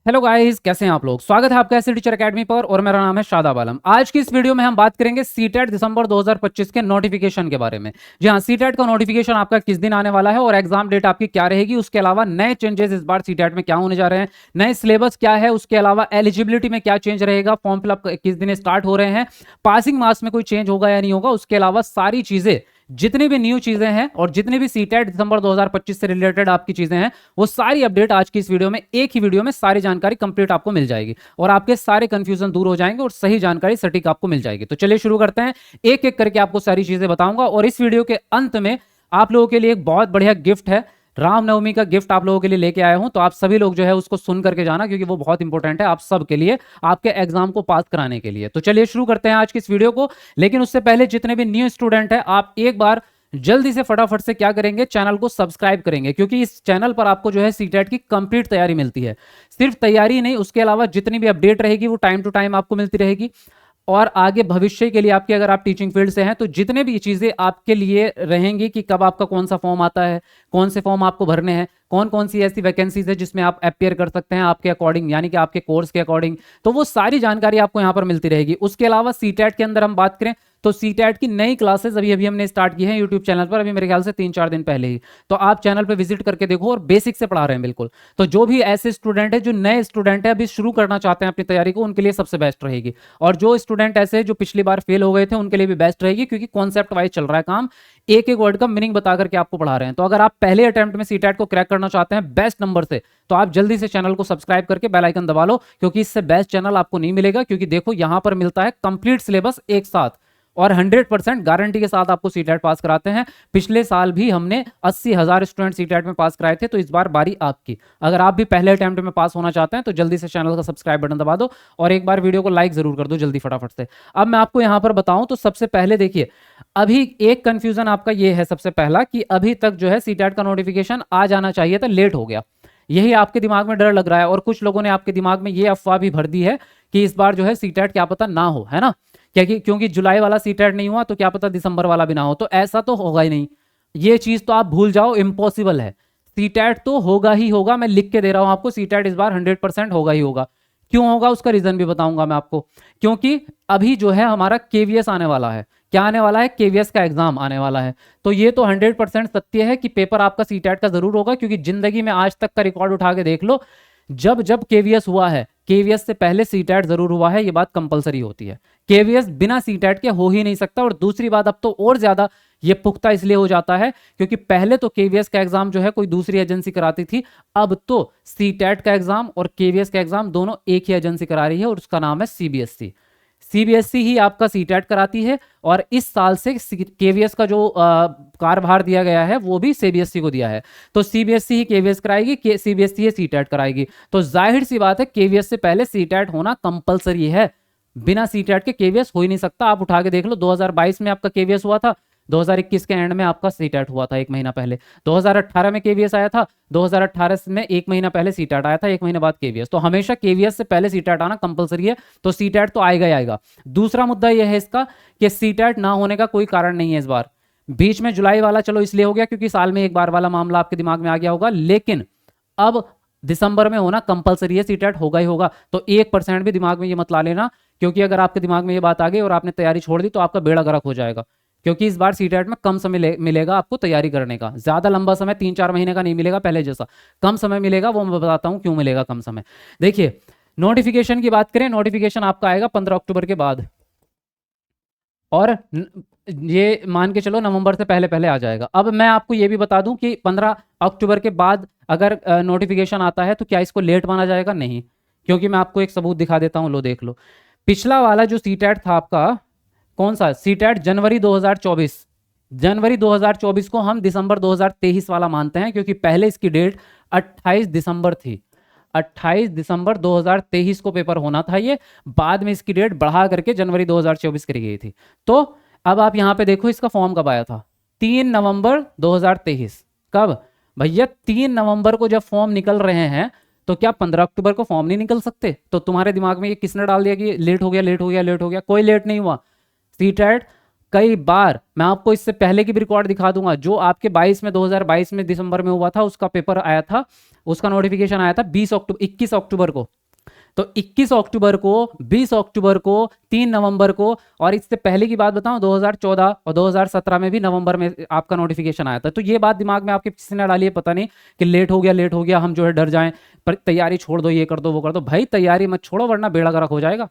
Hello guys, कैसे हैं आप लोग। स्वागत है आपका ऐसे टीचर एकेडमी पर और मेरा नाम है शादाब आलम। आज की इस वीडियो में हम बात करेंगे सीटेट दिसंबर 2025 के नोटिफिकेशन के बारे में। जी हाँ, सीटेट का नोटिफिकेशन आपका किस दिन आने वाला है और एग्जाम डेट आपकी क्या रहेगी। उसके अलावा नए चेंजेस इस बार सीटेट में क्या होने जा रहे हैं, नए सिलेबस क्या है, उसके अलावा एलिजिबिलिटी में क्या चेंज रहेगा, फॉर्म फिलअप किस दिन स्टार्ट हो रहे हैं, पासिंग मार्क्स में कोई चेंज होगा या नहीं होगा, उसके अलावा सारी चीजें, जितनी भी न्यू चीजें हैं और जितनी भी सीटेट दिसंबर 2025 से रिलेटेड आपकी चीजें हैं, वो सारी अपडेट आज की इस वीडियो में, एक ही वीडियो में सारी जानकारी कंप्लीट आपको मिल जाएगी और आपके सारे कंफ्यूजन दूर हो जाएंगे और सही जानकारी सटीक आपको मिल जाएगी। तो चलिए शुरू करते हैं, एक एक करके आपको सारी चीजें बताऊंगा और इस वीडियो के अंत में आप लोगों के लिए एक बहुत बढ़िया गिफ्ट है, रामनवमी का गिफ्ट आप लोगों के लिए लेके आया हूं। तो आप सभी लोग जो है उसको सुन करके जाना, क्योंकि वो बहुत इंपॉर्टेंट है आप सब के लिए, आपके एग्जाम को पास कराने के लिए। तो चलिए शुरू करते हैं आज की इस वीडियो को। लेकिन उससे पहले जितने भी न्यू स्टूडेंट है, आप एक बार जल्दी से फटाफट से क्या करेंगे, चैनल को सब्सक्राइब करेंगे, क्योंकि इस चैनल पर आपको जो है सीटेट की कंप्लीट तैयारी मिलती है। सिर्फ तैयारी नहीं, उसके अलावा जितनी भी अपडेट रहेगी वो टाइम टू टाइम आपको मिलती रहेगी। और आगे भविष्य के लिए आपके, अगर आप टीचिंग फील्ड से हैं तो जितने भी चीजें आपके लिए रहेंगी कि कब आपका कौन सा फॉर्म आता है, कौन से फॉर्म आपको भरने हैं, कौन कौन सी ऐसी वैकेंसीज है जिसमें आप अपेयर कर सकते हैं आपके अकॉर्डिंग, यानी कि आपके कोर्स के अकॉर्डिंग, तो वो सारी जानकारी आपको यहाँ पर मिलती रहेगी। उसके अलावा सीटेट के अंदर हम बात करें तो सीटेट की नई क्लासेस अभी अभी हमने स्टार्ट की है यूट्यूब चैनल पर, अभी मेरे ख्याल से 3-4 दिन पहले ही। तो आप चैनल पर विजिट करके देखो और बेसिक से पढ़ा रहे हैं बिल्कुल। तो जो भी ऐसे स्टूडेंट है, जो नए स्टूडेंट है, अभी शुरू करना चाहते हैं अपनी तैयारी को, उनके लिए सबसे बेस्ट रहेगी। और जो स्टूडेंट ऐसे हैं जो पिछली बार फेल हो गए थे, उनके लिए भी बेस्ट रहेगी, क्योंकि कॉन्सेप्ट वाइज चल रहा है काम, एक एक वर्ड का मीनिंग बता करके आपको पढ़ा रहे हैं। तो अगर आप पहले अटेम्प्ट में सीटेट को क्रैक करना चाहते हैं बेस्ट नंबर से, तो आप जल्दी से चैनल को सब्सक्राइब करके बेल आइकन दबा लो, क्योंकि इससे बेस्ट चैनल आपको नहीं मिलेगा। क्योंकि देखो यहां पर मिलता है कंप्लीट सिलेबस एक साथ और 100% गारंटी के साथ आपको सीटेट पास कराते हैं। पिछले साल भी हमने 80,000 स्टूडेंट सीटेट में पास कराए थे, तो इस बार बारी आपकी। अगर आप भी पहले अटेम्प्ट में पास होना चाहते हैं तो जल्दी से चैनल का सब्सक्राइब बटन दबा दो और एक बार वीडियो को लाइक जरूर कर दो जल्दी फटाफट से। अब मैं आपको यहां पर बताऊं तो सबसे पहले देखिए, अभी एक कंफ्यूजन आपका ये है सबसे पहला कि अभी तक जो है सीटेट का नोटिफिकेशन आ जाना चाहिए था, लेट हो गया। यही आपके दिमाग में डर लग रहा है और कुछ लोगों ने आपके दिमाग में ये अफवाह भी भर दी है कि इस बार जो है सीटेट क्या पता ना हो, है ना, क्योंकि जुलाई वाला सीटेट नहीं हुआ तो क्या पता दिसंबर वाला भी ना हो। तो ऐसा तो होगा ही नहीं, ये चीज तो आप भूल जाओ, इम्पॉसिबल है। सीटेट तो होगा ही होगा, मैं लिख के दे रहा हूं आपको, सीटेट इस बार 100% होगा ही होगा। क्यों होगा उसका रीजन भी बताऊंगा मैं आपको। क्योंकि अभी जो है हमारा केवीएस आने वाला है। क्या आने वाला है? केवीएस का एग्जाम आने वाला है। तो ये तो 100% सत्य है कि पेपर आपका सीटेट का जरूर होगा, क्योंकि जिंदगी में आज तक का रिकॉर्ड उठा के देख लो, जब जब केवीएस हुआ है, केवीएस से पहले सीटेट जरूर हुआ है, ये बात कंपलसरी होती है। केवीएस बिना सीटेट के हो ही नहीं सकता। और दूसरी बात, अब तो और ज्यादा ये पुख्ता इसलिए हो जाता है क्योंकि पहले तो केवीएस का एग्जाम जो है कोई दूसरी एजेंसी कराती थी, अब तो सीटेट का एग्जाम और केवीएस का एग्जाम दोनों एक ही एजेंसी करा रही है और उसका नाम है सीबीएसई। सीबीएसई ही आपका सीटेट कराती है और इस साल से केवीएस का जो कार्यभार दिया गया है वो भी सीबीएसई को दिया है। तो सीबीएसई ही केवीएस कराएगी, सीबीएसई ही सीटेट कराएगी। तो जाहिर सी बात है केवीएस से पहले सीटेट होना कंपलसरी है। बिना सीटेट के केवीएस हो ही नहीं सकता। आप उठा के देख लो, 2022 में आपका केवीएस हुआ था, 2021 के एंड में आपका सीटेट हुआ था एक महीना पहले, 2018 में केवीएस आया था, 2018 में एक महीना पहले सीटेट आया था, एक महीने बाद केवीएस। तो हमेशा केवीएस से पहले सीटेट आना कंपलसरी है, तो सीटेट तो आएगा ही आएगा। दूसरा मुद्दा यह है इसका कि सीटेट ना होने का कोई कारण नहीं है इस बार। बीच में जुलाई वाला चलो इसलिए हो गया क्योंकि साल में एक बार वाला मामला आपके दिमाग में आ गया होगा, लेकिन अब दिसंबर में होना कंपलसरी है, सीटेट होगा ही होगा। तो 1% भी दिमाग में ये मत ला लेना, क्योंकि अगर आपके दिमाग में ये बात आ गई और आपने तैयारी छोड़ दी तो आपका बेड़ा गर्क हो जाएगा। क्योंकि इस बार सीटेट में कम समय मिलेगा आपको तैयारी करने का, ज्यादा लंबा समय 3-4 महीने का नहीं मिलेगा पहले जैसा, कम समय मिलेगा। वो मैं बताता हूं क्यों मिलेगा कम समय। देखिए, नोटिफिकेशन की बात करें, नोटिफिकेशन आपका आएगा 15 अक्टूबर के बाद, और ये मान के चलो नवंबर से पहले पहले आ जाएगा। अब मैं आपको ये भी बता दूं कि 15 अक्टूबर के बाद अगर नोटिफिकेशन आता है तो क्या इसको लेट माना जाएगा? नहीं, क्योंकि मैं आपको एक सबूत दिखा देता हूं, लो देख लो। पिछला वाला जो सीटेट था आपका, कौन सा सीटेट, जनवरी 2024, जनवरी 2024 को हम दिसंबर 2023 वाला मानते हैं, क्योंकि पहले इसकी डेट 28 दिसंबर थी। 28 दिसंबर 2023 को पेपर होना था ये, बाद में इसकी डेट बढ़ा करके जनवरी 2024 करी गई थी। तो अब आप यहां पे देखो इसका फॉर्म कब आया था, 3 नवंबर 2023। कब भैया? 3 नवंबर को जब फॉर्म निकल रहे हैं तो क्या 15 अक्टूबर को फॉर्म नहीं निकल सकते? तो तुम्हारे दिमाग में ये किसने डाल दिया कि लेट हो गया, लेट हो गया, लेट हो गया? कोई लेट नहीं हुआ। सीटेट कई बार मैं आपको इससे पहले की भी रिकॉर्ड दिखा दूंगा, जो आपके 2022 में दिसंबर में हुआ था, उसका पेपर आया था, उसका नोटिफिकेशन आया था 21 अक्टूबर को। तो 21 अक्टूबर को, 20 अक्टूबर को, 3 नवंबर को, और इससे पहले की बात बताऊं 2014 और 2017 में भी नवंबर में आपका नोटिफिकेशन आया था। तो ये बात दिमाग में आपके किसी ने डाली है, पता नहीं कि लेट हो गया हम जो है डर जाएं, पर तैयारी छोड़ दो, ये कर दो वो कर दो। भाई तैयारी मत छोड़ो वरना बेड़ा गर्क हो जाएगा।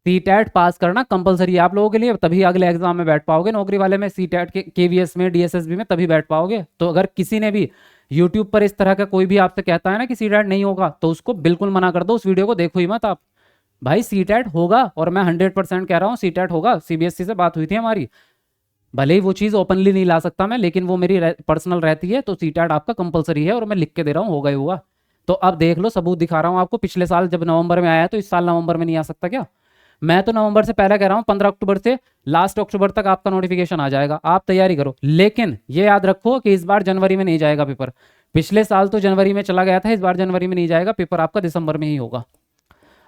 सीटैट पास करना कंपलसरी है आप लोगों के लिए, तभी अगले एग्जाम में बैठ पाओगे नौकरी वाले में, सीटैट के केवीएस में, डीएसएसबी में, तभी बैठ पाओगे। तो अगर किसी ने भी यूट्यूब पर इस तरह का कोई भी आपसे कहता है ना कि सीटैट नहीं होगा, तो उसको बिल्कुल मना कर दो, उस वीडियो को देखो ही मत आप। भाई सीटैट होगा, और मैं 100% कह रहा हूँ सीटैट होगा। सीबीएसई से बात हुई थी हमारी, भले ही वो चीज़ ओपनली नहीं ला सकता मैं, लेकिन वो मेरी पर्सनल रहती है। तो सीटैट आपका कंपलसरी है और मैं लिख के दे रहा हूँ, होगा ही होगा। तो अब देख लो, सबूत दिखा रहा हूँ आपको। पिछले साल जब नवंबर में आया तो इस साल नवंबर में नहीं आ सकता क्या? मैं तो नवंबर से पहले कह रहा हूं, 15 अक्टूबर से लास्ट अक्टूबर तक आपका नोटिफिकेशन आ जाएगा, आप तैयारी करो। लेकिन ये याद रखो कि इस बार जनवरी में नहीं जाएगा पेपर। पिछले साल तो जनवरी में चला गया था, इस बार जनवरी में नहीं जाएगा पेपर, आपका दिसंबर में ही होगा।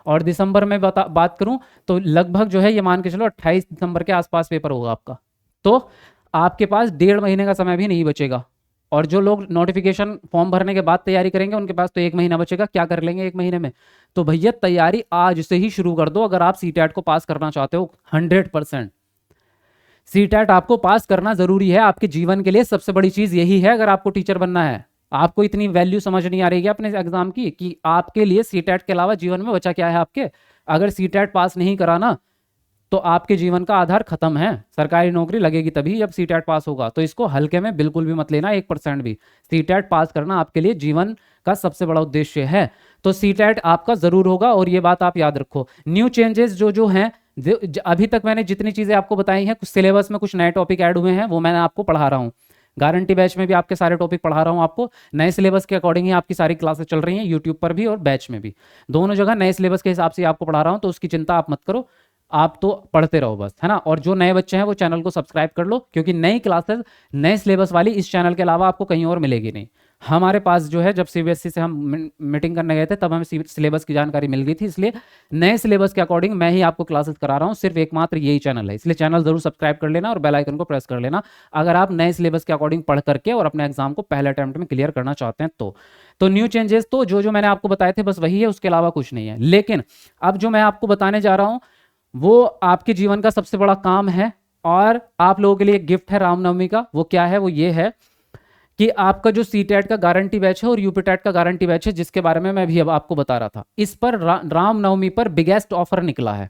और दिसंबर में बात करूं तो लगभग जो है ये मान के चलो 28 दिसंबर के आसपास पेपर होगा आपका। तो आपके पास 1.5 महीने का समय भी नहीं बचेगा। और जो लोग नोटिफिकेशन फॉर्म भरने के बाद तैयारी करेंगे उनके पास तो 1 महीना बचेगा, क्या कर लेंगे 1 महीने में? तो भैया तैयारी आज से ही शुरू कर दो अगर आप सीटैट को पास करना चाहते हो 100%। सीटैट आपको पास करना जरूरी है आपके जीवन के लिए, सबसे बड़ी चीज यही है। अगर आपको टीचर बनना है, आपको इतनी वैल्यू समझ नहीं आ रही है अपने एग्जाम की कि आपके लिए सीटैट के अलावा जीवन में बचा क्या है आपके। अगर सीटैट पास नहीं कराना तो आपके जीवन का आधार खत्म है। सरकारी नौकरी लगेगी तभी जब सीटैट पास होगा। तो इसको हल्के में बिल्कुल भी मत लेना 1% भी। सीटैट पास करना आपके लिए जीवन का सबसे बड़ा उद्देश्य है। तो सीटैट आपका जरूर होगा, और ये बात आप याद रखो। न्यू चेंजेस जो हैं, अभी तक मैंने जितनी चीजें आपको बताई हैं, कुछ सिलेबस में कुछ नए टॉपिक ऐड हुए हैं, वो मैंने आपको पढ़ा रहा हूँ। गारंटी बैच में भी आपके सारे टॉपिक पढ़ा रहा हूँ आपको, नए सिलेबस के अकॉर्डिंग ही आपकी सारी क्लासेस चल रही हैं, यूट्यूब पर भी और बैच में भी, दोनों जगह नए सिलेबस के हिसाब से आपको पढ़ा रहा हूँ। तो उसकी चिंता आप मत करो, आप तो पढ़ते रहो बस, है ना। और जो नए बच्चे हैं वो चैनल को सब्सक्राइब कर लो, क्योंकि नई क्लासेस नए सिलेबस वाली इस चैनल के अलावा आपको कहीं और मिलेगी नहीं। हमारे पास जो है, जब सीबीएसई से हम मीटिंग करने गए थे तब हमें सिलेबस की जानकारी मिल गई थी, इसलिए नए सिलेबस के अकॉर्डिंग मैं ही आपको क्लासेस करा रहा हूँ। सिर्फ एकमात्र यही चैनल है, इसलिए चैनल जरूर सब्सक्राइब कर लेना और बेल आइकन को प्रेस कर लेना अगर आप नए सिलेबस के अकॉर्डिंग पढ़ करके और अपने एग्जाम को पहले अटेम्प्ट में क्लियर करना चाहते हैं। तो न्यू चेंजेस तो जो मैंने आपको बताए थे बस वही है, उसके अलावा कुछ नहीं है। लेकिन अब जो मैं आपको बताने जा रहा हूँ वो आपके जीवन का सबसे बड़ा काम है, और आप लोगों के लिए एक गिफ्ट है रामनवमी का। वो क्या है? वो ये है कि आपका जो सीटैट का गारंटी बैच है और यूपीटैट का गारंटी बैच है, जिसके बारे में मैं भी अब आपको बता रहा था, इस पर रामनवमी पर बिगेस्ट ऑफर निकला है।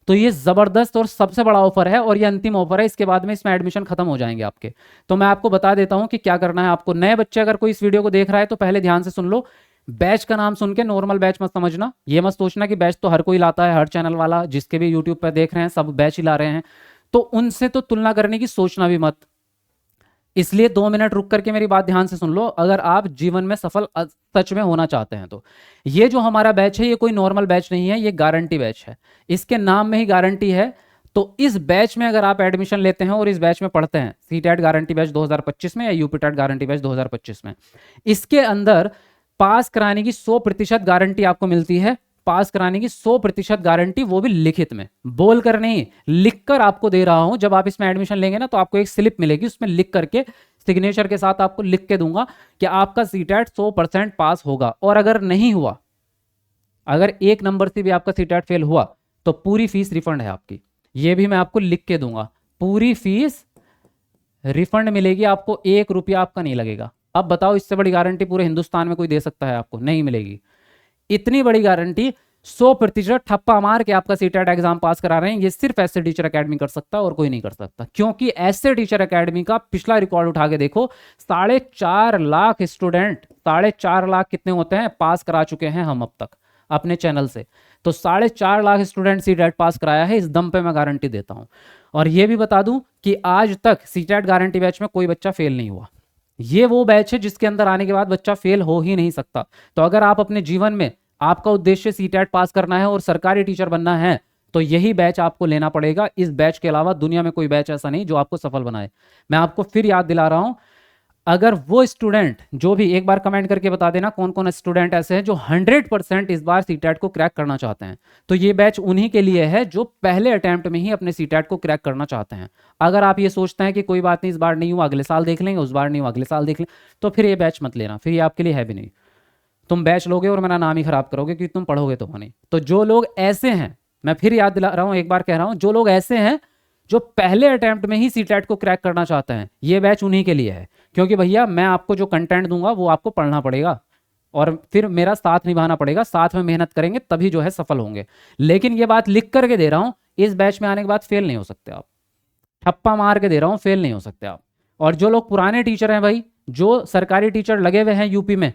तो ये जबरदस्त और सबसे बड़ा ऑफर है, और ये अंतिम ऑफर है, इसके बाद में इसमें एडमिशन खत्म हो जाएंगे आपके। तो मैं आपको बता देता हूं कि क्या करना है आपको। नए बच्चे अगर कोई इस वीडियो को देख रहा है तो पहले ध्यान से सुन लो। बैच का नाम सुन के नॉर्मल बैच मत समझना, ये मत सोचना कि बैच तो हर कोई लाता है, हर चैनल वाला जिसके भी यूट्यूब पर देख रहे हैं सब बैच ही ला रहे हैं, तो उनसे तो तुलना करने की सोचना भी मत। इसलिए 2 मिनट रुक करके मेरी बात ध्यान से सुन लो, अगर आप जीवन में सफल सच में होना चाहते हैं तो। ये जो हमारा बैच है ये कोई नॉर्मल बैच नहीं है, ये गारंटी बैच है, इसके नाम में ही गारंटी है। तो इस बैच में अगर आप एडमिशन लेते हैं और इस बैच में पढ़ते हैं, सीटैट गारंटी बैच 2025 में या यूपीटैट गारंटी बैच 2025 में, इसके अंदर पास कराने की 100% गारंटी आपको मिलती है। पास कराने की 100% गारंटी, वो भी लिखित में, बोल कर नहीं, लिख कर आपको दे रहा हूं। जब आप इसमें एडमिशन लेंगे ना तो आपको एक स्लिप मिलेगी, उसमें लिख करके सिग्नेचर के साथ आपको लिख के दूंगा कि आपका सीटैट 100% पास होगा। और अगर नहीं हुआ, अगर 1 नंबर से भी आपका सीटैट फेल हुआ तो पूरी फीस रिफंड है आपकी, ये भी मैं आपको लिख के दूंगा। पूरी फीस रिफंड मिलेगी आपको, 1 रुपया आपका नहीं लगेगा। अब बताओ, इससे बड़ी गारंटी पूरे हिंदुस्तान में कोई दे सकता है आपको? नहीं मिलेगी। इतनी बड़ी गारंटी 100% ठप्पा मार के आपका सीटेट एग्जाम पास करा रहे हैं, ये सिर्फ ऐसे टीचर एकेडमी कर सकता है और कोई नहीं कर सकता। क्योंकि ऐसे टीचर एकेडमी का पिछला रिकॉर्ड उठा के देखो, 4.5 लाख स्टूडेंट, 4.5 लाख कितने होते हैं पास करा चुके हैं हम अब तक अपने चैनल से। तो 4.5 लाख स्टूडेंट सीटेट पास कराया है, इस दम पे मैं गारंटी देता हूं। और ये भी बता दूं कि आज तक सीटेट गारंटी बैच में कोई बच्चा फेल नहीं हुआ। ये वो बैच है जिसके अंदर आने के बाद बच्चा फेल हो ही नहीं सकता। तो अगर आप अपने जीवन में, आपका उद्देश्य सीटेट पास करना है और सरकारी टीचर बनना है, तो यही बैच आपको लेना पड़ेगा। इस बैच के अलावा दुनिया में कोई बैच ऐसा नहीं जो आपको सफल बनाए। मैं आपको फिर याद दिला रहा हूं, अगर वो स्टूडेंट जो भी, एक बार कमेंट करके बता देना कौन कौन स्टूडेंट ऐसे हैं जो 100% इस बार सीटेट को क्रैक करना चाहते हैं, तो ये बैच उन्हीं के लिए है जो पहले अटेम्प्ट में ही अपने सीटेट को क्रैक करना चाहते हैं। अगर आप ये सोचते हैं कि कोई बात नहीं, इस बार नहीं हुआ अगले साल देख लेंगे, उस बार नहीं हुआ अगले साल देख लेंगे, तो फिर ये बैच मत लेना, फिर ये आपके लिए है भी नहीं। तुम बैच लोगे और मेरा नाम ही खराब करोगे क्योंकि तुम पढ़ोगे तो नहीं। तो जो लोग ऐसे हैं, मैं फिर याद दिला रहा हूं, एक बार कह रहा हूं, जो लोग ऐसे हैं जो पहले अटेम्प्ट में ही सीटेट को क्रैक करना चाहते हैं, ये बैच उन्हीं के लिए है। क्योंकि भैया मैं आपको जो कंटेंट दूंगा वो आपको पढ़ना पड़ेगा और फिर मेरा साथ निभाना पड़ेगा, साथ में मेहनत करेंगे तभी जो है सफल होंगे। लेकिन ये बात लिख करके दे रहा हूं, इस बैच में आने के बाद फेल नहीं हो सकते आप, ठप्पा मार के दे रहा हूं, फेल नहीं हो सकते आप। और जो लोग पुराने टीचर हैं भाई, जो सरकारी टीचर लगे हुए हैं यूपी में,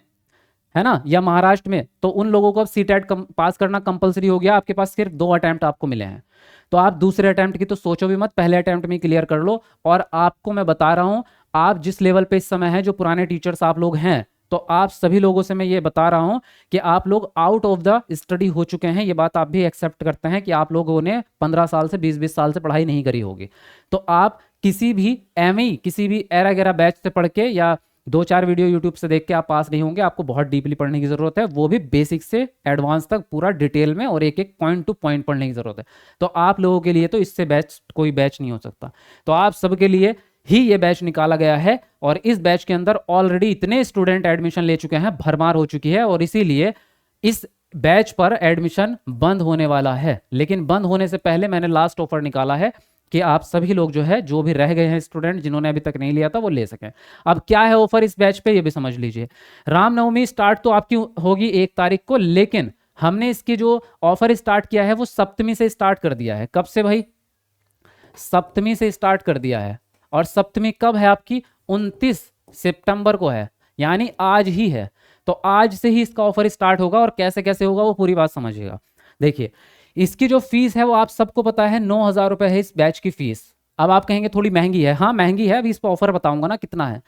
है ना, या महाराष्ट्र में, तो उन लोगों को अब सीटेट पास करना कंपलसरी हो गया। आपके पास सिर्फ 2 अटेम्प्ट आपको मिले हैं, तो आप दूसरे अटेम्प्ट की तो सोचो भी मत, पहले अटेम्प्ट में क्लियर कर लो। और आपको मैं बता रहा हूं, आप जिस लेवल पे इस समय हैं, जो पुराने टीचर्स आप लोग हैं, तो आप सभी लोगों से मैं ये बता रहा हूं कि आप लोग आउट ऑफ द स्टडी हो चुके हैं। ये बात आप भी एक्सेप्ट करते हैं कि आप लोगों ने 15 साल से 20-20 साल से पढ़ाई नहीं करी होगी। तो आप किसी भी एमई, किसी भी एरा गैरा बैच से पढ़ के या 2-4 वीडियो यूट्यूब से देख के आप पास नहीं होंगे। आपको बहुत डीपली पढ़ने की जरूरत है, वो भी बेसिक से एडवांस तक पूरा डिटेल में, और एक एक पॉइंट टू पॉइंट पढ़ने की जरूरत है। तो आप लोगों के लिए तो इससे बैच कोई बैच नहीं हो सकता। तो आप सबके लिए ही ये बैच निकाला गया है, और इस बैच के अंदर ऑलरेडी इतने स्टूडेंट एडमिशन ले चुके हैं, भरमार हो चुकी है, और इसीलिए इस बैच पर एडमिशन बंद होने वाला है। लेकिन बंद होने से पहले मैंने लास्ट ऑफर निकाला है कि आप सभी लोग जो है, जो भी रह गए हैं स्टूडेंट जिन्होंने अभी तक नहीं लिया था, वो ले सकें। अब क्या है ऑफर इस बैच पे, ये भी समझ लीजिए। रामनवमी स्टार्ट तो आपकी होगी 1 तारीख को, लेकिन हमने इसकी जो ऑफर स्टार्ट किया है वो सप्तमी से स्टार्ट कर दिया है। कब से भाई? सप्तमी से स्टार्ट कर दिया है। और सप्तमी कब है आपकी? 29 सितंबर को है, यानी आज ही है। तो आज से ही इसका ऑफर स्टार्ट होगा, और कैसे कैसे होगा वो पूरी बात समझिएगा। देखिए, इसकी जो फीस है वो आप सबको पता है, 9,000 रुपए है इस बैच की फीस। अब आप कहेंगे थोड़ी महंगी है, हाँ महंगी है, अभी इस पर ऑफर बताऊंगा ना कितना है।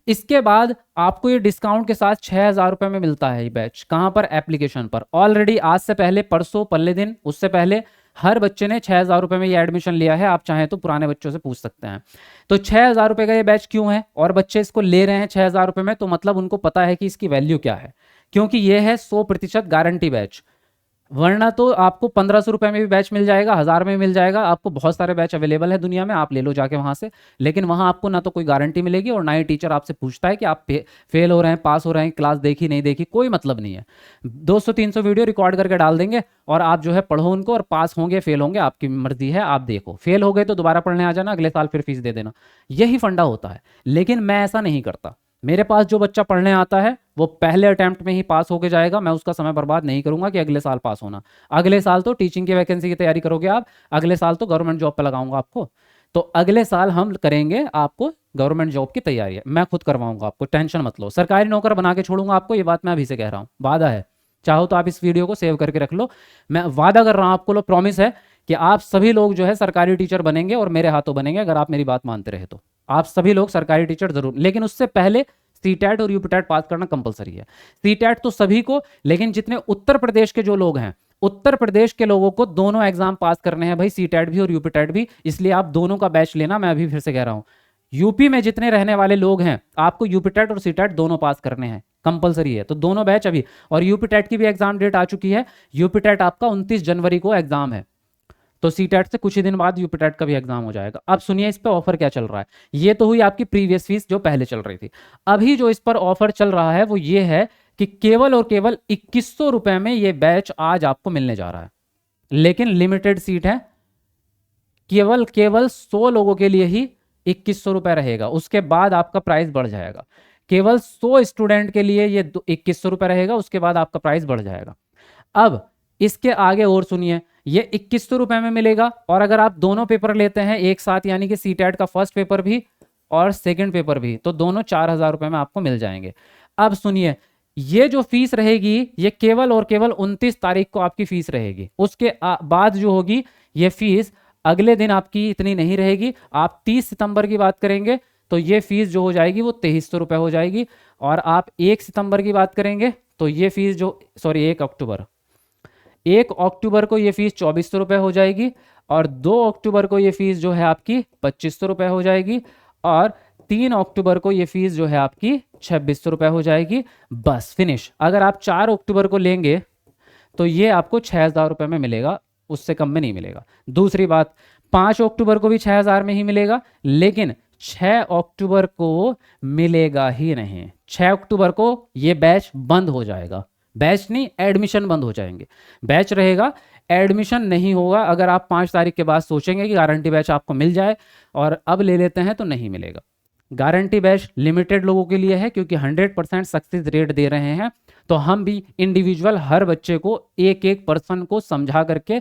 इसके बाद आपको ये डिस्काउंट के साथ 6,000 रुपए में मिलता है ये बैच। कहां पर? एप्लीकेशन पर। ऑलरेडी आज से पहले, परसों पल्ले दिन, उससे पहले हर बच्चे ने 6,000 रुपए में ये एडमिशन लिया है। आप चाहें तो पुराने बच्चों से पूछ सकते हैं। तो 6,000 रुपए का ये बैच क्यों है, और बच्चे इसको ले रहे हैं 6,000 रुपए में, तो मतलब उनको पता है कि इसकी वैल्यू क्या है, क्योंकि ये है 100% गारंटी बैच। वरना तो आपको 1,500 रुपए में भी बैच मिल जाएगा, 1,000 में भी मिल जाएगा। आपको बहुत सारे बैच अवेलेबल है दुनिया में, आप ले लो जाके वहां से। लेकिन वहां आपको ना तो कोई गारंटी मिलेगी, और ना ही टीचर आपसे पूछता है कि आप फेल हो रहे हैं, पास हो रहे हैं, क्लास देखी नहीं देखी, कोई मतलब नहीं है। 200-300 वीडियो रिकॉर्ड करके डाल देंगे, और आप जो है पढ़ो उनको, और पास होंगे फेल होंगे आपकी मर्जी है, आप देखो। फेल हो गए तो दोबारा पढ़ने आ जाना, अगले साल फिर फीस दे देना, यही फंडा होता है। लेकिन मैं ऐसा नहीं करता। मेरे पास जो बच्चा पढ़ने आता है वो पहले अटेम्प्ट में ही पास होके जाएगा। मैं उसका समय बर्बाद नहीं करूंगा कि अगले साल पास होना। अगले साल तो टीचिंग की वैकेंसी की तैयारी करोगे आप, अगले साल तो गवर्नमेंट जॉब पे लगाऊंगा आपको। तो अगले साल हम करेंगे आपको गवर्नमेंट जॉब की तैयारी, मैं खुद करवाऊंगा आपको, टेंशन मत लो। सरकारी नौकर बना के छोड़ूंगा आपको, ये बात मैं अभी से कह रहा हूँ, वादा है। चाहो तो आप इस वीडियो को सेव करके रख लो, मैं वादा कर रहा हूँ आपको, लो प्रॉमिस है कि आप सभी लोग जो है सरकारी टीचर बनेंगे, और मेरे हाथों बनेंगे, अगर आप मेरी बात मानते रहे तो। आप सभी लोग सरकारी टीचर जरूर, लेकिन उससे पहले सीटेट और यूपीटेट पास करना कंपलसरी है। सीटेट तो सभी को, लेकिन जितने उत्तर प्रदेश के जो लोग हैं, उत्तर प्रदेश के लोगों को दोनों एग्जाम पास करने हैं भाई, सीटेट भी और यूपीटेट भी। इसलिए आप दोनों का बैच लेना, मैं अभी फिर से कह रहा हूं। यूपी में जितने रहने वाले लोग हैं, आपको यूपीटेट और सीटेट दोनों पास करने हैं, कंपलसरी है। तो दोनों बैच अभी, और यूपीटेट की भी एग्जाम डेट आ चुकी है। यूपीटेट आपका 29 जनवरी को एग्जाम है, तो सीटेट से कुछ ही दिन बाद यूपीटेट का भी एग्जाम हो जाएगा। अब सुनिए इस पर ऑफर क्या चल रहा है। ये तो हुई आपकी प्रीवियस फीस जो पहले चल रही थी। अभी जो इस पर ऑफर चल रहा है वो ये है कि केवल और केवल 2100 रुपए में ये बैच आज आपको मिलने जा रहा है, लेकिन लिमिटेड सीट है, केवल 100 लोगों के लिए ही 2100 रुपए रहेगा। उसके बाद आपका प्राइस बढ़ जाएगा। केवल 100 स्टूडेंट के लिए ये 2100 रुपए रहेगा, उसके बाद आपका प्राइस बढ़ जाएगा। अब इसके आगे और सुनिए, ये 2100 रुपए में मिलेगा, और अगर आप दोनों पेपर लेते हैं एक साथ, यानी कि सीटेट का फर्स्ट पेपर भी और सेकंड पेपर भी, तो दोनों 4,000 रुपए में आपको मिल जाएंगे। अब सुनिए, ये जो फीस रहेगी ये केवल और केवल 29 तारीख को आपकी फीस रहेगी। उसके बाद जो होगी ये फीस अगले दिन आपकी इतनी नहीं रहेगी। आप 30 सितंबर की बात करेंगे तो ये फीस जो हो जाएगी वो 2300 रुपए हो जाएगी। और आप 1 सितंबर की बात करेंगे तो ये फीस जो, सॉरी 1 अक्टूबर को ये फीस 2400 रुपये हो जाएगी। और 2 अक्टूबर को ये फीस जो है आपकी 2500 रुपये हो जाएगी। और 3 अक्टूबर को ये फीस जो है आपकी 2600 रुपये हो जाएगी, बस फिनिश। अगर आप 4 अक्टूबर को लेंगे तो ये आपको 6000 रुपये में मिलेगा, उससे कम में नहीं मिलेगा। दूसरी बात, 5 अक्टूबर को भी 6000 में ही मिलेगा, लेकिन 6 अक्टूबर को मिलेगा ही नहीं। 6 अक्टूबर को ये बैच बंद हो जाएगा, बैच नहीं एडमिशन बंद हो जाएंगे। बैच रहेगा, एडमिशन नहीं होगा। अगर आप 5 तारीख के बाद सोचेंगे कि गारंटी बैच आपको मिल जाए और अब ले लेते हैं, तो नहीं मिलेगा। गारंटी बैच लिमिटेड लोगों के लिए है, क्योंकि 100% सक्सेस रेट दे रहे हैं। तो हम भी इंडिविजुअल हर बच्चे को एक एक पर्सन को समझा करके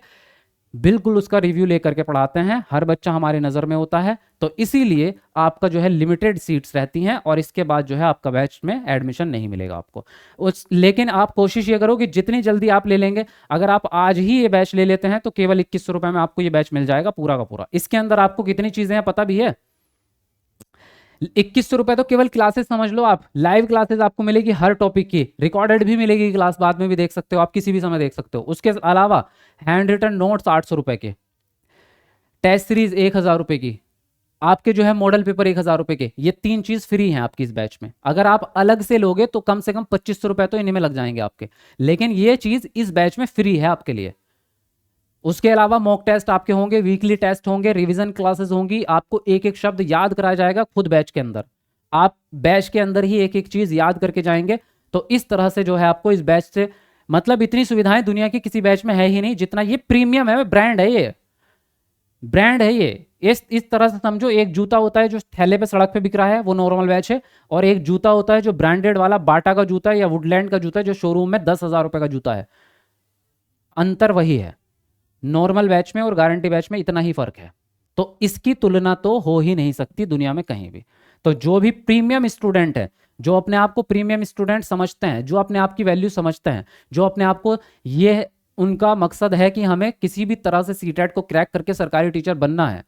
बिल्कुल उसका रिव्यू लेकर के पढ़ाते हैं। हर बच्चा हमारे नज़र में होता है, तो इसीलिए आपका जो है लिमिटेड सीट्स रहती हैं और इसके बाद जो है आपका बैच में एडमिशन नहीं मिलेगा आपको। लेकिन आप कोशिश ये करो कि जितनी जल्दी आप ले लेंगे। अगर आप आज ही ये बैच ले लेते हैं तो केवल 2100 रुपये में आपको ये बैच मिल जाएगा पूरा का पूरा। इसके अंदर आपको कितनी चीज़ें हैं पता भी है? 2100 रुपए तो केवल क्लासेस समझ लो आप। लाइव क्लासेस आपको मिलेगी हर टॉपिक की, रिकॉर्डेड भी मिलेगी क्लास, बाद में भी देख सकते हो आप, किसी भी समय देख सकते हो। उसके अलावा हैंड रिटन नोट्स 800 रुपए के, टेस्ट सीरीज 1000 रुपए की, आपके जो है मॉडल पेपर 1000 रुपए के। ये 3 चीज फ्री हैं आपकी इस बैच में। अगर आप अलग से लोगे तो कम से कम 2500 रुपए तो इन्हीं में लग जाएंगे आपके, लेकिन ये चीज इस बैच में फ्री है आपके लिए। उसके अलावा मॉक टेस्ट आपके होंगे, वीकली टेस्ट होंगे, रिवीजन क्लासेस होंगी, आपको एक एक शब्द याद कराया जाएगा खुद बैच के अंदर। आप बैच के अंदर ही एक एक चीज याद करके जाएंगे। तो इस तरह से जो है आपको इस बैच से मतलब इतनी सुविधाएं दुनिया की किसी बैच में है ही नहीं जितना ये प्रीमियम है। ब्रांड है ये, ब्रांड है ये। इस तरह से समझो, एक जूता होता है जो थैले पे सड़क पे बिक रहा है, वो नॉर्मल बैच है, और एक जूता होता है जो ब्रांडेड वाला बाटा का जूता है या वुडलैंड का जूता है जो शोरूम में 10,000 रुपए का जूता है। अंतर वही है, नॉर्मल बैच में और गारंटी बैच में इतना ही फर्क है। तो इसकी तुलना तो हो ही नहीं सकती दुनिया में कहीं भी। तो जो भी प्रीमियम स्टूडेंट है, जो अपने आप को प्रीमियम स्टूडेंट समझते हैं, जो अपने आप की वैल्यू समझते हैं, जो अपने आप को ये उनका मकसद है कि हमें किसी भी तरह से सीटेट को क्रैक करके सरकारी टीचर बनना है,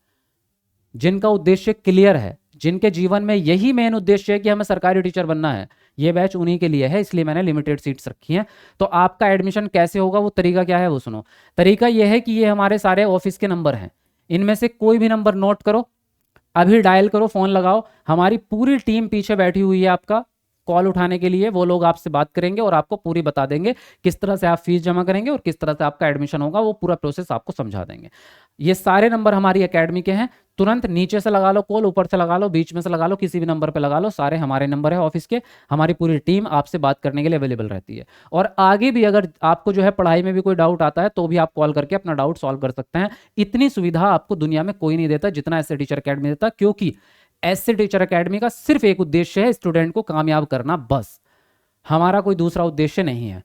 जिनका उद्देश्य क्लियर है, जिनके जीवन में यही मेन उद्देश्य है कि हमें सरकारी टीचर बनना है, ये बैच उन्हीं के लिए है। इसलिए मैंने लिमिटेड सीट्स रखी हैं। तो आपका एडमिशन कैसे होगा, वो तरीका क्या है वो सुनो। तरीका ये है कि ये हमारे सारे ऑफिस के नंबर हैं, इनमें से कोई भी नंबर नोट करो, अभी डायल करो, फोन लगाओ। हमारी पूरी टीम पीछे बैठी हुई है आपका कॉल उठाने के लिए। वो लोग आपसे बात करेंगे और आपको पूरी बता देंगे किस तरह से आप फीस जमा करेंगे और किस तरह से आपका एडमिशन होगा। वो पूरा प्रोसेस आपको समझा देंगे। ये सारे नंबर हमारी एकेडमी के हैं। तुरंत नीचे से लगा लो कॉल, ऊपर से लगा लो, बीच में से लगा लो, किसी भी नंबर पे लगा लो, सारे हमारे नंबर है ऑफिस के। हमारी पूरी टीम आपसे बात करने के लिए अवेलेबल रहती है। और आगे भी अगर आपको जो है पढ़ाई में भी कोई डाउट आता है तो भी आप कॉल करके अपना डाउट सॉल्व कर सकते हैं। इतनी सुविधा आपको दुनिया में कोई नहीं देता जितना ऐसे टीचर अकेडमी देता, क्योंकि ऐसे टीचर अकेडमी का सिर्फ एक उद्देश्य है, स्टूडेंट को कामयाब करना, बस। हमारा कोई दूसरा उद्देश्य नहीं है,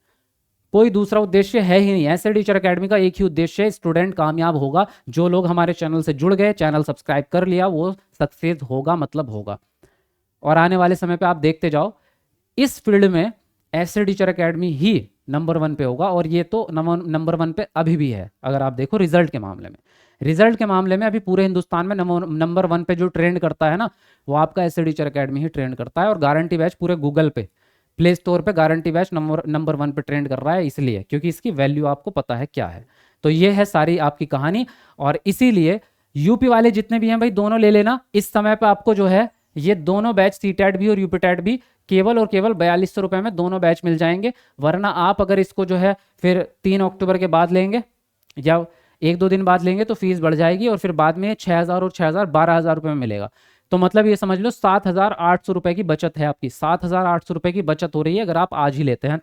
कोई दूसरा उद्देश्य है ही नहीं। ऐसे टीचर अकेडमी का एक ही उद्देश्य है, स्टूडेंट कामयाब होगा। जो लोग हमारे चैनल से जुड़ गए, चैनल सब्सक्राइब कर लिया, वो सक्सेस होगा, मतलब होगा। और आने वाले समय पे आप देखते जाओ, इस फील्ड में ऐसे टीचर अकेडमी ही नंबर 1 पे होगा। और ये तो नंबर 1 पे अभी भी है। अगर आप देखो रिजल्ट के मामले में, रिजल्ट के मामले में अभी पूरे हिंदुस्तान में नंबर 1 पे जो ट्रेंड करता है ना, वो आपका ऐसे टीचर अकेडमी ही ट्रेंड करता है। और गारंटी बैच पूरे गूगल पे, प्ले स्टोर पे गारंटी बैच नंबर 1 पे ट्रेंड कर रहा है, इसलिए क्योंकि इसकी वैल्यू आपको पता है क्या है। तो ये है सारी आपकी कहानी। और इसीलिए यूपी वाले जितने भी हैं भाई, दोनों ले लेना। इस समय पे आपको जो है ये दोनों बैच, सीटेट भी और यूपीटेट भी, केवल और केवल 4200 रुपये में दोनों बैच मिल जाएंगे। वरना आप अगर इसको जो है फिर 3 अक्टूबर के बाद लेंगे या 1-2 दिन बाद लेंगे तो फीस बढ़ जाएगी, और फिर बाद में 6000 और 6000 12,000 रुपये में मिलेगा। तो मतलब ये समझ लो 7,800 रुपये की बचत है आपकी। 7,800 रुपये की बचत हो रही है अगर आप आज ही लेते हैं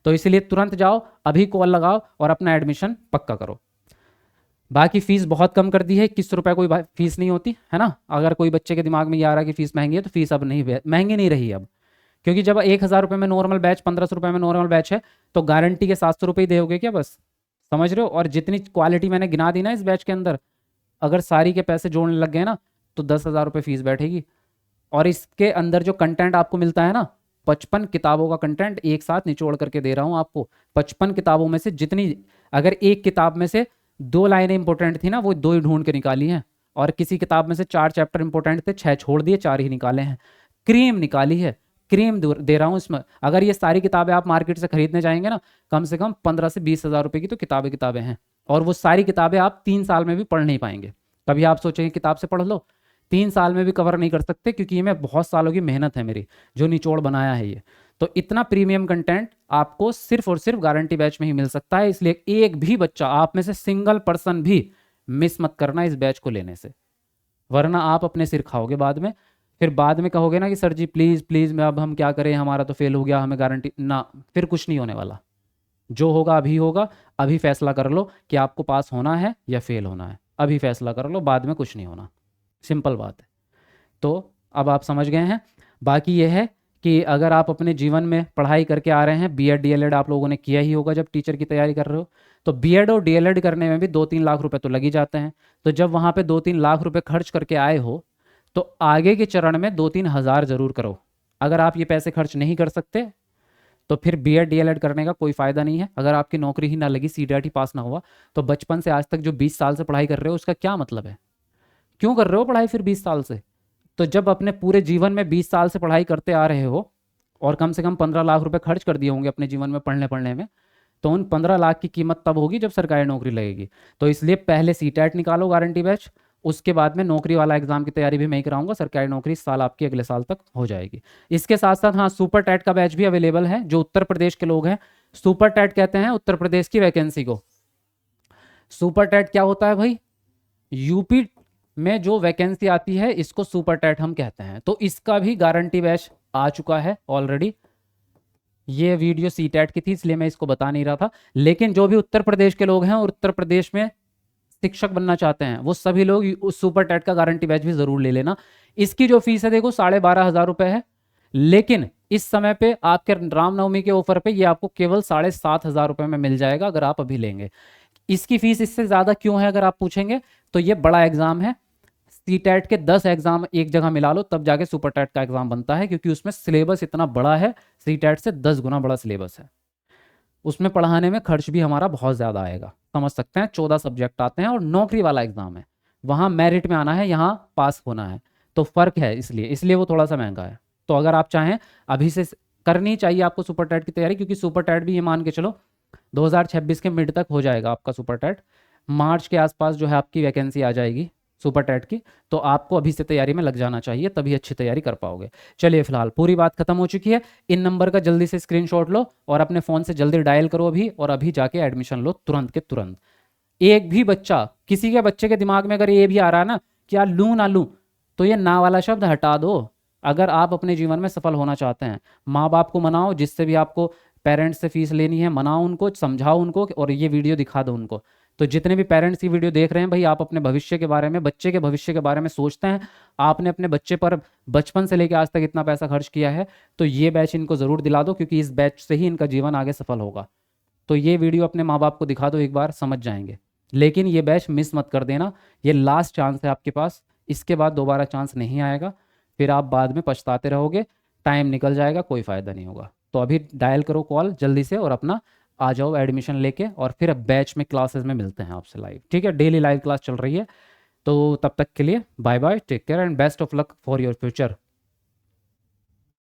तो इसलिए तुरंत जाओ, अभी कॉल लगाओ और अपना एडमिशन पक्का करो। बाकी फीस बहुत कम कर दी है, 2100 रुपये कोई फीस नहीं होती है ना। अगर कोई बच्चे के दिमाग में ये आ रहा है कि फीस महंगी है, तो फीस अब नहीं महंगी नहीं रही अब, क्योंकि जब 1000 रुपये में नॉर्मल बैच, 1500 रुपये में नॉर्मल बैच है, तो गारंटी के 700 रुपये ही दोगे क्या, बस। समझ रहे हो। और जितनी क्वालिटी मैंने गिना दी ना इस बैच के अंदर, अगर सारी के पैसे जोड़ने लग गए ना तो 10,000 रुपये फीस बैठेगी। और इसके अंदर जो कंटेंट आपको मिलता है ना, 55 किताबों का कंटेंट एक साथ निचोड़ करके दे रहा हूँ आपको। 55 किताबों में से जितनी, अगर एक किताब में से 2 लाइनें इंपॉर्टेंट थी ना, वो 2 ही ढूंढ के निकाली हैं। और किसी किताब में से 4 चैप्टर इंपॉर्टेंट थे, 6 छोड़ दिए, 4 ही निकाले हैं। क्रीम निकाली है, क्रीम दे रहा हूँ इसमें। अगर ये सारी किताबें आप मार्केट से खरीदने जाएंगे ना, कम से कम 15 से 20,000 रुपये की तो किताबें हैं। और वो सारी किताबें आप 3 साल में भी पढ़ नहीं पाएंगे। कभी आप सोचेंगे किताब से पढ़ लो, 3 साल में भी कवर नहीं कर सकते, क्योंकि ये मैं बहुत सालों की मेहनत है मेरी जो निचोड़ बनाया है ये। तो इतना प्रीमियम कंटेंट आपको सिर्फ और सिर्फ गारंटी बैच में ही मिल सकता है। इसलिए एक भी बच्चा, आप में से सिंगल पर्सन भी मिस मत करना इस बैच को लेने से, वरना आप अपने सिर खाओगे बाद में। फिर बाद में कहोगे ना कि सर जी प्लीज़ प्लीज़, मैं अब हम क्या करें, हमारा तो फेल हो गया, हमें गारंटी ना। फिर कुछ नहीं होने वाला, जो होगा अभी होगा। अभी फैसला कर लो कि आपको पास होना है या फेल होना है, अभी फैसला कर लो, बाद में कुछ नहीं होना। सिंपल बात है। तो अब आप समझ गए हैं। बाकी ये है कि अगर आप अपने जीवन में पढ़ाई करके आ रहे हैं, बीएड डीएलएड आप लोगों ने किया ही होगा जब टीचर की तैयारी कर रहे हो, तो बीएड और डीएलएड करने में भी 2-3 लाख रुपए तो लग ही जाते हैं। तो जब वहाँ पे 2-3 लाख रुपए खर्च करके आए हो, तो आगे के चरण में 2-3 हज़ार जरूर करो। अगर आप ये पैसे खर्च नहीं कर सकते तो फिर बीएड डीएलएड करने का कोई फायदा नहीं है। अगर आपकी नौकरी ही ना लगी, सीटेट ही पास ना हुआ, तो बचपन से आज तक जो 20 साल से पढ़ाई कर रहे हो उसका क्या मतलब है? क्यों कर रहे हो पढ़ाई फिर 20 साल से? तो जब अपने पूरे जीवन में 20 साल से पढ़ाई करते आ रहे हो और कम से कम 15 लाख रुपए खर्च कर दिए होंगे अपने जीवन में पढ़ने में, तो उन 15 लाख की कीमत तब होगी जब सरकारी नौकरी लगेगी। तो इसलिए पहले सीटेट निकालो गारंटी बैच, उसके बाद में नौकरी वाला एग्जाम की तैयारी भी मैं ही कराऊंगा। सरकारी नौकरी इस साल आपकी अगले साल तक हो जाएगी। इसके साथ साथ हाँ, सुपर टैट का बैच भी अवेलेबल है। जो उत्तर प्रदेश के लोग हैं, सुपर टैट कहते हैं उत्तर प्रदेश की वैकेंसी को। सुपर टैट क्या होता है भाई? यूपी में जो वैकेंसी आती है इसको सुपर टैट हम कहते हैं। तो इसका भी गारंटी बैच आ चुका है ऑलरेडी। ये वीडियो सी टैट की थी इसलिए मैं इसको बता नहीं रहा था, लेकिन जो भी उत्तर प्रदेश के लोग हैं और उत्तर प्रदेश में शिक्षक बनना चाहते हैं, वो सभी लोग उस सुपर टैट का गारंटी बैच भी जरूर ले लेना। इसकी जो फीस है देखो 12,500 रुपए है, लेकिन इस समय पे आपके रामनवमी के ऑफर पे ये आपको केवल 7,500 रुपए में मिल जाएगा अगर आप अभी लेंगे। इसकी फीस इससे ज्यादा क्यों है अगर आप पूछेंगे, तो ये बड़ा एग्जाम है। सी टैट के 10 एग्जाम एक जगह मिला लो तब जाके सुपर टैट का एग्जाम बनता है, क्योंकि उसमें सिलेबस इतना बड़ा है, सी टैट से 10 गुना बड़ा सिलेबस है। उसमें पढ़ाने में खर्च भी हमारा बहुत ज़्यादा आएगा, समझ सकते हैं। 14 सब्जेक्ट आते हैं और नौकरी वाला एग्जाम है, वहाँ मेरिट में आना है, यहाँ पास होना है, तो फ़र्क है। इसलिए वो थोड़ा सा महंगा है। तो अगर आप चाहें अभी से करनी चाहिए आपको सुपर टैट की तैयारी, क्योंकि सुपर टैट भी ये मान के चलो 2026 के मिड तक हो जाएगा आपका सुपर टैट। मार्च के आसपास जो है आपकी वैकेंसी आ जाएगी सुपर टैट की। तो आपको अभी से तैयारी में लग जाना चाहिए, तभी अच्छी तैयारी कर पाओगे। चलिए फिलहाल पूरी बात खत्म हो चुकी है। इन नंबर का जल्दी से स्क्रीनशॉट लो और अपने फ़ोन से जल्दी डायल करो अभी, और अभी जाके एडमिशन लो तुरंत के तुरंत। एक भी बच्चा, किसी के बच्चे के दिमाग में अगर ये भी आ रहा है ना कि यार लूँ ना लूँ, तो ये ना वाला शब्द हटा दो। अगर आप अपने जीवन में सफल होना चाहते हैं, माँ बाप को मनाओ, जिससे भी आपको पेरेंट्स से फीस लेनी है मनाओ उनको, समझाओ उनको, और ये वीडियो दिखा दो उनको। तो जितने भी पेरेंट्स की वीडियो देख रहे हैं भाई, आप अपने भविष्य के बारे में, बच्चे के भविष्य के बारे में सोचते हैं, आपने अपने बच्चे पर बचपन से लेकर आज तक इतना पैसा खर्च किया है, तो ये बैच इनको ज़रूर दिला दो, क्योंकि इस बैच से ही इनका जीवन आगे सफल होगा। तो ये वीडियो अपने माँ बाप को दिखा दो एक बार, समझ जाएंगे। लेकिन ये बैच मिस मत कर देना, ये लास्ट चांस है आपके पास, इसके बाद दोबारा चांस नहीं आएगा, फिर आप बाद में पछताते रहोगे, टाइम निकल जाएगा, कोई फ़ायदा नहीं होगा। तो अभी डायल करो कॉल जल्दी से और अपना आ जाओ एडमिशन लेके, और फिर अब बैच में क्लासेस में मिलते हैं आपसे लाइव, ठीक है? डेली लाइव क्लास चल रही है। तो तब तक के लिए bye bye, take care and best of luck for your future.